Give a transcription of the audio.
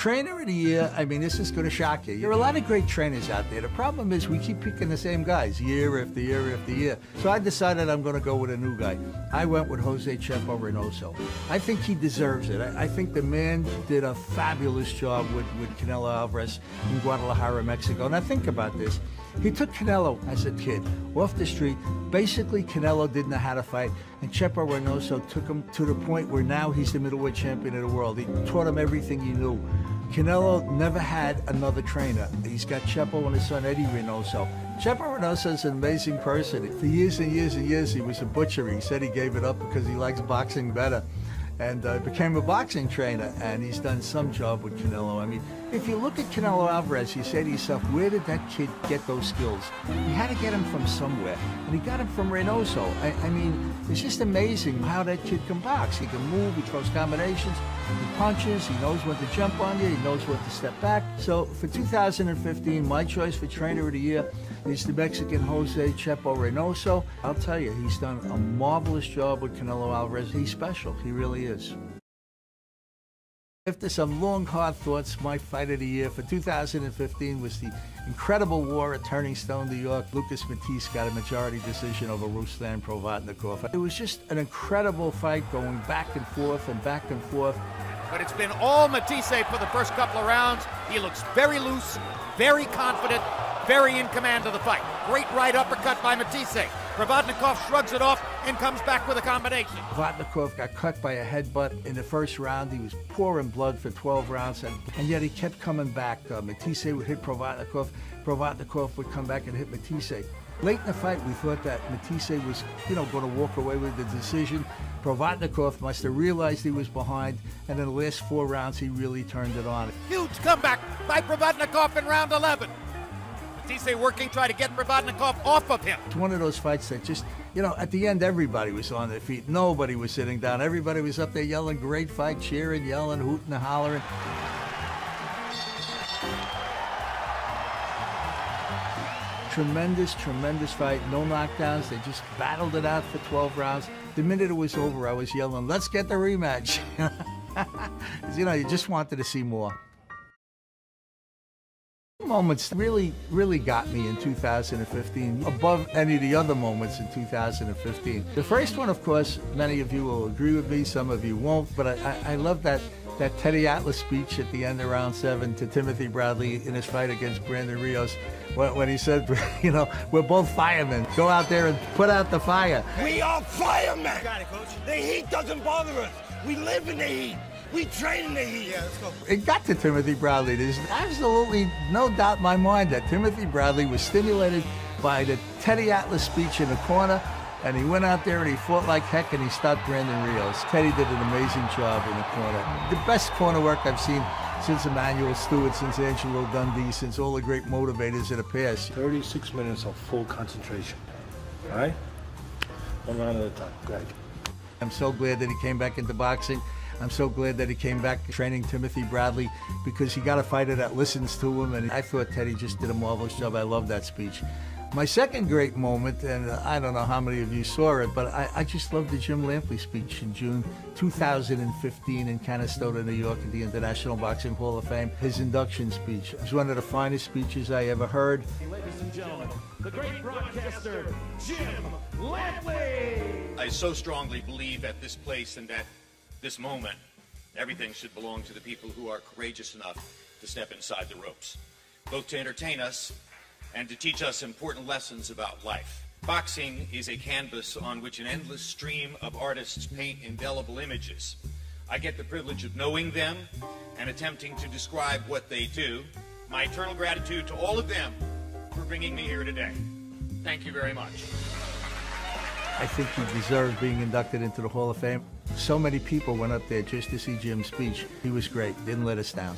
Trainer of the year, I mean, this is going to shock you. There are a lot of great trainers out there. The problem is we keep picking the same guys year after year after year. So I decided I'm going to go with a new guy. I went with Jose Chepo Reynoso. I think he deserves it. I think the man did a fabulous job with Canelo Alvarez in Guadalajara, Mexico. And I think about this. He took Canelo as a kid off the street. Basically, Canelo didn't know how to fight, and Chepo Reynoso took him to the point where now he's the middleweight champion of the world. He taught him everything he knew. Canelo never had another trainer. He's got Chepo and his son Eddie Reynoso. Chepo Reynoso is an amazing person. For years and years and years, he was a butcher. He said he gave it up because he likes boxing better, and became a boxing trainer, and he's done some job with Canelo. I mean, if you look at Canelo Alvarez, you say to yourself, where did that kid get those skills? He had to get them from somewhere, and he got them from Reynoso. I mean, it's just amazing how that kid can box. He can move, he throws combinations, he punches, he knows when to jump on you, he knows when to step back. So for 2015, my choice for Trainer of the Year is the Mexican Jose Chepo Reynoso. I'll tell you, he's done a marvelous job with Canelo Alvarez. He's special, he really is. After some long, hard thoughts, my fight of the year for 2015 was the incredible war at Turning Stone, New York. Lucas Matisse got a majority decision over Ruslan Provodnikov. It was just an incredible fight going back and forth and back and forth. But it's been all Matisse for the first couple of rounds. He looks very loose, very confident, very in command of the fight. Great right uppercut by Matisse. Provodnikov shrugs it off and comes back with a combination. Provodnikov got cut by a headbutt in the first round. He was pouring blood for 12 rounds, and yet he kept coming back. Matisse would hit Provodnikov. Provodnikov would come back and hit Matisse. Late in the fight, we thought that Matisse was, going to walk away with the decision. Provodnikov must have realized he was behind, and in the last 4 rounds, he really turned it on. Huge comeback by Provodnikov in round 11. Matisse working, try to get Provodnikov off of him. It's one of those fights that just, at the end, everybody was on their feet. Nobody was sitting down. Everybody was up there yelling, great fight, cheering, yelling, hooting, and hollering. Tremendous, tremendous fight. No knockdowns. They just battled it out for 12 rounds. The minute it was over, I was yelling, let's get the rematch. You just wanted to see more. Moments really got me in 2015, above any of the other moments in 2015. The first one, of course, many of you will agree with me, some of you won't, but I love that Teddy Atlas speech at the end of round 7 to Timothy Bradley in his fight against Brandon Rios, when he said, we're both firemen. Go out there and put out the fire. We are firemen. Got it, Coach. The heat doesn't bother us. We live in the heat. We train in the heat. Yeah, let's go. It got to Timothy Bradley. There's absolutely no doubt in my mind that Timothy Bradley was stimulated by the Teddy Atlas speech in the corner, and he went out there and he fought like heck and he stopped Brandon Rios. Teddy did an amazing job in the corner. The best corner work I've seen since Emmanuel Stewart, since Angelo Dundee, since all the great motivators of the past. 36 minutes of full concentration. All right? One round at a time. Go ahead. I'm so glad that he came back into boxing. I'm so glad that he came back training Timothy Bradley, because he got a fighter that listens to him, and I thought Teddy just did a marvelous job. I love that speech. My second great moment, and I don't know how many of you saw it, but I just love the Jim Lampley speech in June 2015 in Canastota, New York at the International Boxing Hall of Fame. His induction speech. It was one of the finest speeches I ever heard. Ladies and gentlemen, the great broadcaster, Jim Lampley! I so strongly believe at this place and at this moment, everything should belong to the people who are courageous enough to step inside the ropes, both to entertain us and to teach us important lessons about life. Boxing is a canvas on which an endless stream of artists paint indelible images. I get the privilege of knowing them and attempting to describe what they do. My eternal gratitude to all of them for bringing me here today. Thank you very much. I think he deserved being inducted into the Hall of Fame. So many people went up there just to see Jim's speech. He was great, didn't let us down.